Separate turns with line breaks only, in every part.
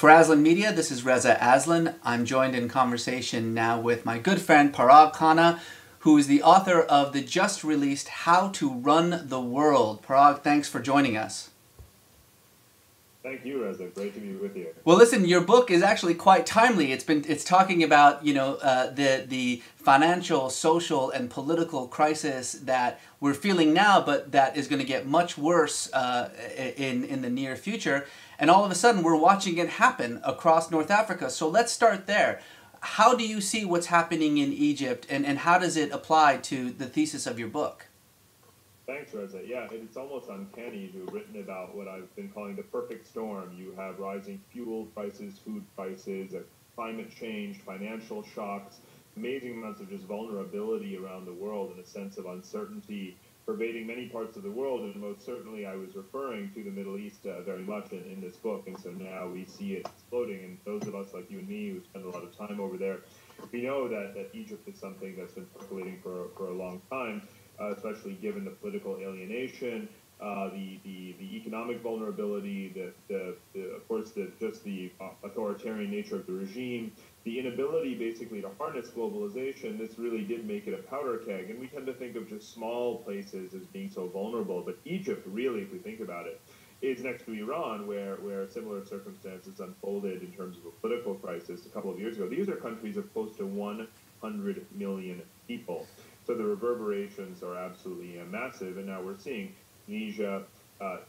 For Aslan Media, this is Reza Aslan. I'm joined in conversation now with my good friend Parag Khanna, who is the author of the just released How to Run the World. Parag, thanks for joining us.
Thank you, Reza. Great to be with you.
Well, listen, your book is actually quite timely. It's talking about the financial, social, and political crisis that we're feeling now, but that is going to get much worse in the near future. And all of a sudden, we're watching it happen across North Africa. So let's start there. How do you see what's happening in Egypt, and how does it apply to the thesis of your book?
Thanks, Reza. Yeah, it's almost uncanny to have written about what I've been calling the perfect storm. You have rising fuel prices, food prices, climate change, financial shocks, amazing amounts of just vulnerability around the world and a sense of uncertainty pervading many parts of the world. And most certainly I was referring to the Middle East very much in this book. And so now we see it exploding. And those of us like you and me who spend a lot of time over there, we know that Egypt is something that's been percolating for a long time. Especially given the political alienation, the economic vulnerability, of course, the authoritarian nature of the regime, the inability basically to harness globalization. This really did make it a powder keg, and we tend to think of just small places as being so vulnerable. But Egypt, really, if we think about it, is next to Iran, where similar circumstances unfolded in terms of a political crisis a couple of years ago. These are countries of close to 100 million people. So the reverberations are absolutely massive, and now we're seeing Tunisia,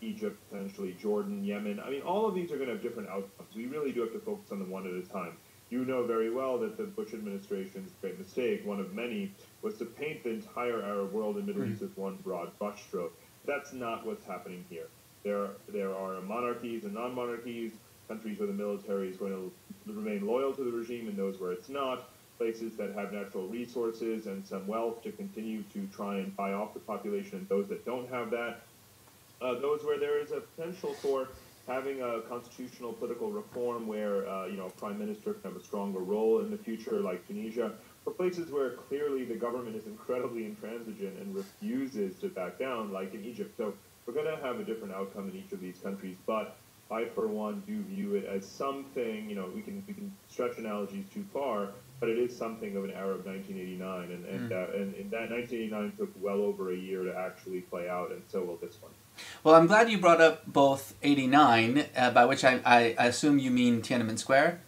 Egypt, potentially Jordan, Yemen. I mean, all of these are going to have different outcomes. We really do have to focus on them one at a time. You know very well that the Bush administration's great mistake, one of many, was to paint the entire Arab world and Middle East with one broad brushstroke. That's not what's happening here. There are monarchies and non-monarchies, countries where the military is going to remain loyal to the regime and those where it's not, places that have natural resources and some wealth to continue to try and buy off the population, and those that don't have that. Those where there is a potential for having a constitutional political reform where a prime minister can have a stronger role in the future, like Tunisia, or places where clearly the government is incredibly intransigent and refuses to back down, like in Egypt. So we're going to have a different outcome in each of these countries, but I, for one, do view it as something, we can stretch analogies too far, but it is something of an Arab 1989, and that 1989 took well over a year to actually play out, and so will this one.
Well, I'm glad you brought up both 89, by which I assume you mean Tiananmen Square.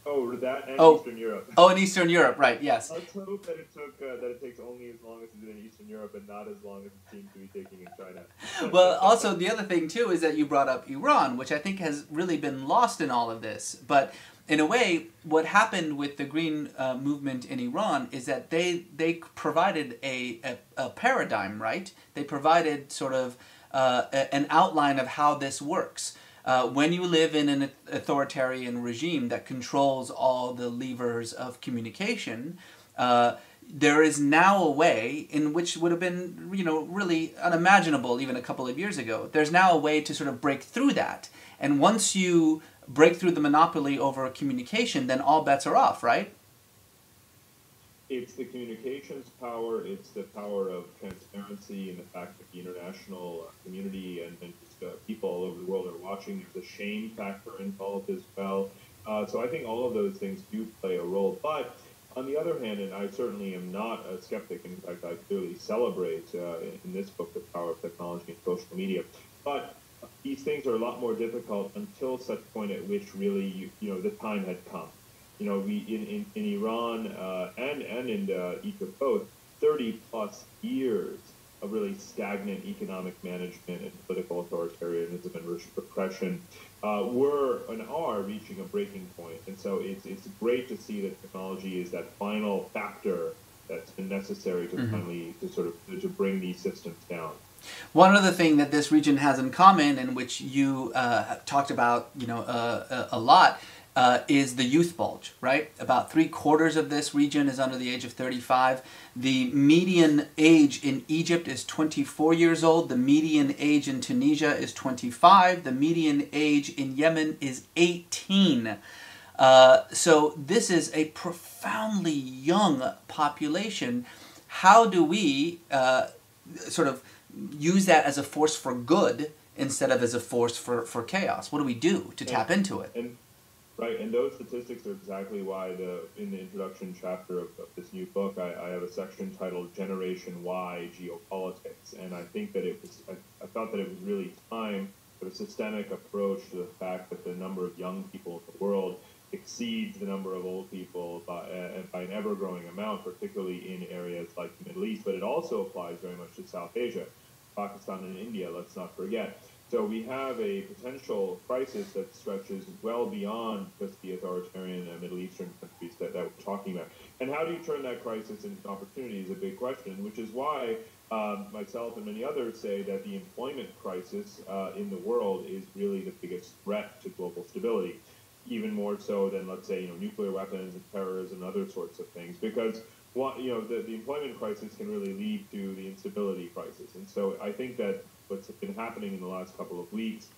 Oh, that and Eastern Europe.
Oh, in Eastern Europe, right, yes.
Let's hope that it takes only as long as it did in Eastern Europe and not as long as it seems to be taking in China.
Well, also, the other thing, too, is that you brought up Iran, which I think has really been lost in all of this. But in a way, what happened with the Green movement in Iran is that they provided a paradigm, right? They provided sort of an outline of how this works. When you live in an authoritarian regime that controls all the levers of communication, there is now a way in which would have been, really unimaginable even a couple of years ago. There's now a way to sort of break through that. And once you break through the monopoly over communication, then all bets are off, right?
It's the communications power, it's the power of transparency and the fact that the international community and just people all over the world are watching. There's a shame factor involved as well. So I think all of those things do play a role. But on the other hand, and I certainly am not a skeptic, in fact I clearly celebrate in this book the power of technology and social media, but these things are a lot more difficult until such point at which really the time had come. We in Iran and in Egypt both, 30 plus years of really stagnant economic management and political authoritarianism and repression were and are reaching a breaking point. And so it's great to see that technology is that final factor that's been necessary to finally to bring these systems down.
One other thing that this region has in common, and which you talked about, a lot, is the youth bulge, right? About 3/4 of this region is under the age of 35. The median age in Egypt is 24 years old. The median age in Tunisia is 25. The median age in Yemen is 18. So this is a profoundly young population. How do we sort of use that as a force for good instead of as a force for chaos? What do we do to tap into it?
Right, and those statistics are exactly why in the introduction chapter of this new book, I have a section titled Generation Y Geopolitics. And I think that I thought that it was really time for a systemic approach to the fact that the number of young people in the world exceeds the number of old people by an ever-growing amount, particularly in areas like the Middle East. But it also applies very much to South Asia, Pakistan and India, let's not forget. So we have a potential crisis that stretches well beyond just the authoritarian Middle Eastern countries that we're talking about. And how do you turn that crisis into an opportunity is a big question, which is why myself and many others say that the employment crisis in the world is really the biggest threat to global stability, even more so than, let's say, nuclear weapons and terrorism and other sorts of things, because the employment crisis can really lead to the instability crisis. And so I think that what's been happening in the last couple of weeks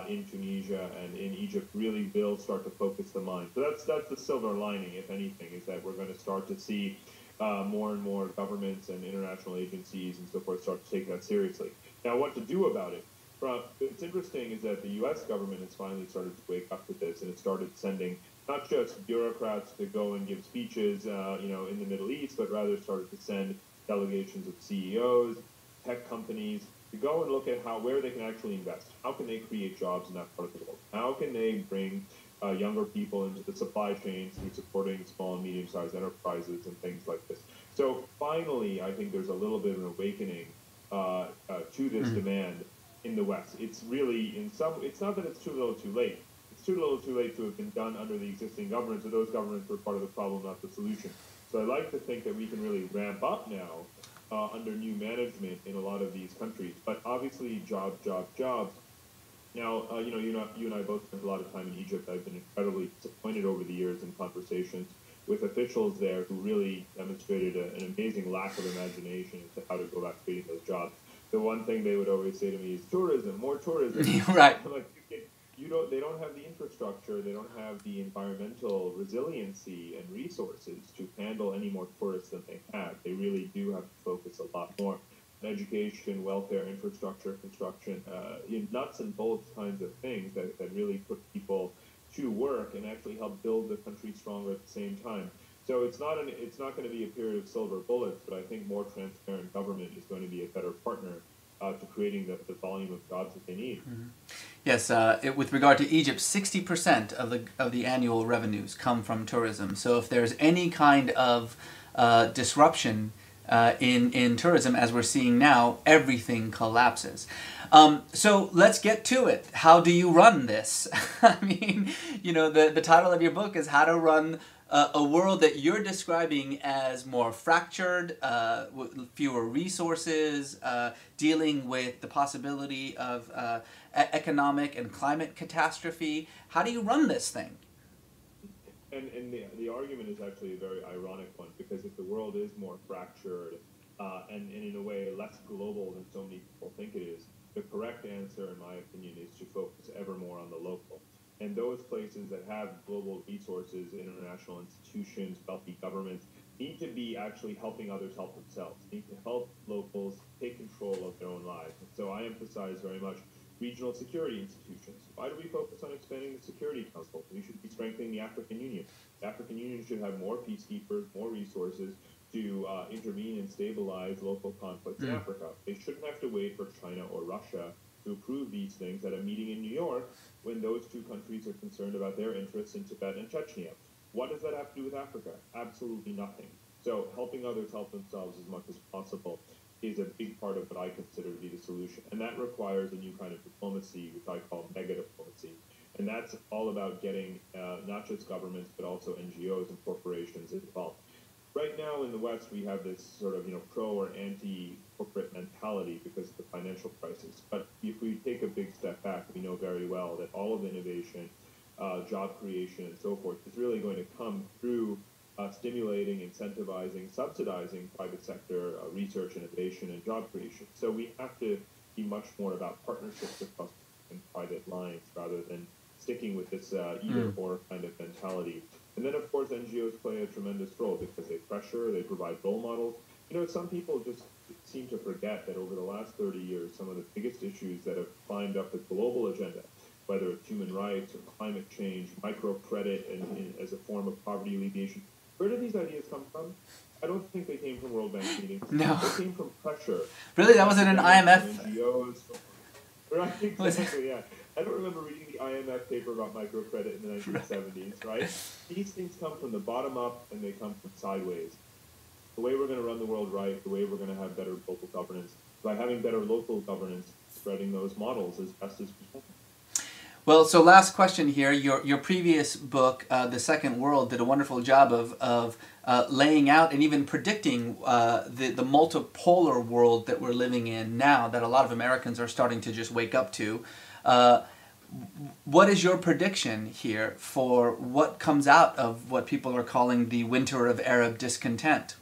in Tunisia and in Egypt really will start to focus the mind. So that's the silver lining, if anything, is that we're going to start to see more and more governments and international agencies and so forth start to take that seriously. Now, what to do about it? What's interesting is that the U.S. government has finally started to wake up to this, and it started sending not just bureaucrats to go and give speeches, in the Middle East, but rather started to send delegations of CEOs, tech companies, to go and look at where they can actually invest. How can they create jobs in that part of the world? How can they bring younger people into the supply chain through supporting small and medium-sized enterprises and things like this? So finally, I think there's a little bit of an awakening to this demand in the West. It's really, it's not that it's too little too late. It's too little too late to have been done under the existing governments, or those governments were part of the problem, not the solution. So I like to think that we can really ramp up now under new management in a lot of these countries. But obviously, jobs. Now, you and I both spent a lot of time in Egypt. I've been incredibly disappointed over the years in conversations with officials there who really demonstrated an amazing lack of imagination as to how to go about creating those jobs. The one thing they would always say to me is tourism, more tourism.
Right.
I'm like, they don't have the infrastructure, they don't have the environmental resiliency and resources to handle any more tourists than they have. They really do have to focus a lot more on education, welfare, infrastructure, construction, nuts and bolts kinds of things that really put people to work and actually help build the country stronger at the same time. So it's not going to be a period of silver bullets, but I think more transparent government is going to be a better partner to creating the volume of jobs that they need.
Mm-hmm. Yes, with regard to Egypt, 60% of the annual revenues come from tourism. So if there's any kind of disruption in tourism, as we're seeing now, everything collapses. So let's get to it. How do you run this? I mean, the title of your book is How to Run a World That You're Describing as More Fractured, with fewer resources, dealing with the possibility of economic and climate catastrophe. How do you run this thing?
And the argument is actually a very ironic one, because if the world is more fractured and in a way less global than so many people think it is, the correct answer, in my opinion, is to focus ever more on the local. And those places that have global resources, international institutions, wealthy governments, need to be actually helping others help themselves, need to help locals take control of their own lives. And so I emphasize very much regional security institutions. Why do we focus on expanding the Security Council? We should be strengthening the African Union. The African Union should have more peacekeepers, more resources to intervene and stabilize local conflicts in Africa. They shouldn't have to wait for China or Russia to approve these things at a meeting in New York when those two countries are concerned about their interests in Tibet and Chechnya. What does that have to do with Africa? Absolutely nothing. So helping others help themselves as much as possible is a big part of what I consider to be the solution. And that requires a new kind of diplomacy, which I call mega diplomacy. And that's all about getting not just governments, but also NGOs and corporations involved. Right now in the West, we have this sort of pro or anti-corporate mentality because of the financial crisis. But if we take a big step back, we know very well that all of innovation, job creation, and so forth is really going to come through stimulating, incentivizing, subsidizing private sector research, innovation, and job creation. So we have to be much more about partnerships across private lines rather than sticking with this either-or kind of mentality. And then, of course, NGOs play a tremendous role because they pressure, they provide role models. Some people just seem to forget that over the last 30 years, some of the biggest issues that have climbed up the global agenda whether it's human rights or climate change, microcredit as a form of poverty alleviation. Where did these ideas come from? I don't think they came from World Bank meetings.
No.
They came from pressure.
Really? That wasn't an IMF?
NGOs. Right, exactly, yeah. I don't remember reading the IMF paper about microcredit in the 1970s, right? These things come from the bottom up and they come from sideways. The way we're going to run the world right, the way we're going to have better local governance, by having better local governance, spreading those models as best as we can.
Well, so last question here. Your previous book, The Second World, did a wonderful job of laying out and even predicting the multipolar world that we're living in now, that a lot of Americans are starting to just wake up to. What is your prediction here for what comes out of what people are calling the winter of Arab discontent?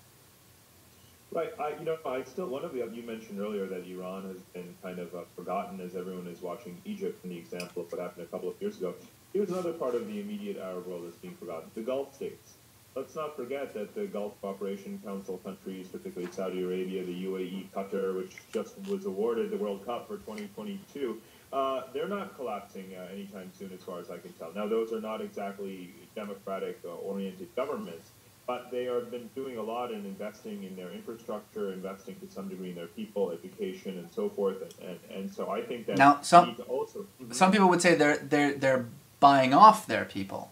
Right. One of you mentioned earlier that Iran has been kind of forgotten as everyone is watching Egypt and the example of what happened a couple of years ago. Here's another part of the immediate Arab world that's being forgotten, the Gulf states. Let's not forget that the Gulf Cooperation Council countries, particularly Saudi Arabia, the UAE, Qatar, which just was awarded the World Cup for 2022, they're not collapsing anytime soon as far as I can tell. Now, those are not exactly democratic-oriented governments, but they have been doing a lot in investing in their infrastructure, investing to some degree in their people, education, and so forth. And so I think that
now some people would say they're buying off their people.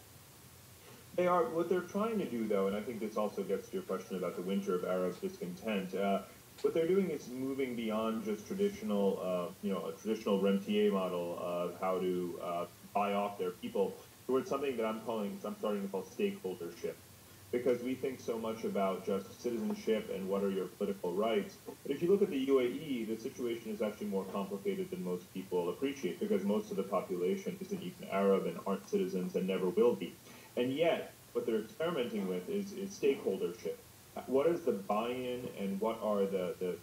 They are. What they're trying to do, though, and I think this also gets to your question about the winter of Arab discontent. What they're doing is moving beyond just traditional, a traditional rentier model of how to buy off their people towards something that I'm starting to call stakeholdership. Because we think so much about just citizenship and what are your political rights. But if you look at the UAE, the situation is actually more complicated than most people appreciate, because most of the population isn't even Arab and aren't citizens and never will be. And yet, what they're experimenting with is stakeholdership. What is the buy-in and what are the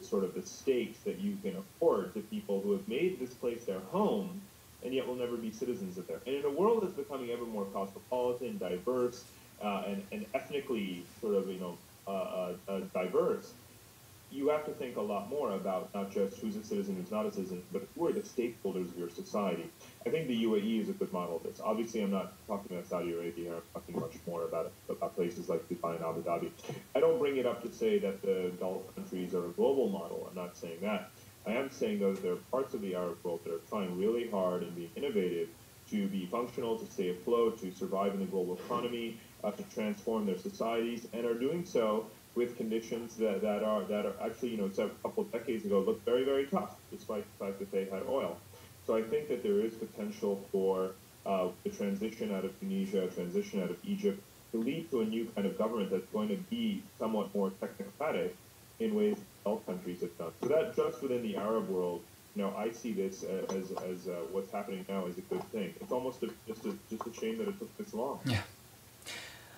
sort of the stakes that you can afford to people who have made this place their home and yet will never be citizens of there? And in a world that's becoming ever more cosmopolitan, diverse, and ethnically sort of, diverse, you have to think a lot more about not just who's a citizen, who's not a citizen, but who are the stakeholders of your society. I think the UAE is a good model of this. Obviously, I'm not talking about Saudi Arabia. I'm talking much more about places like Dubai and Abu Dhabi. I don't bring it up to say that the Gulf countries are a global model. I'm not saying that. I am saying, though, that there are parts of the Arab world that are trying really hard and being innovative to be functional, to stay afloat, to survive in the global economy, to transform their societies, and are doing so with conditions that are actually, a couple of decades ago looked very, very tough, despite the fact that they had oil. So I think that there is potential for the transition out of Tunisia, transition out of Egypt, to lead to a new kind of government that's going to be somewhat more technocratic in ways that Gulf countries have done. So that just within the Arab world, I see this as what's happening now as a good thing. It's almost just a shame that it took this long.
Yeah.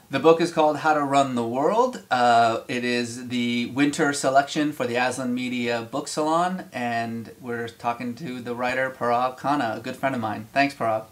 The book is called How to Run the World. It is the winter selection for the Aslan Media Book Salon, and we're talking to the writer Parag Khanna, a good friend of mine. Thanks, Parag.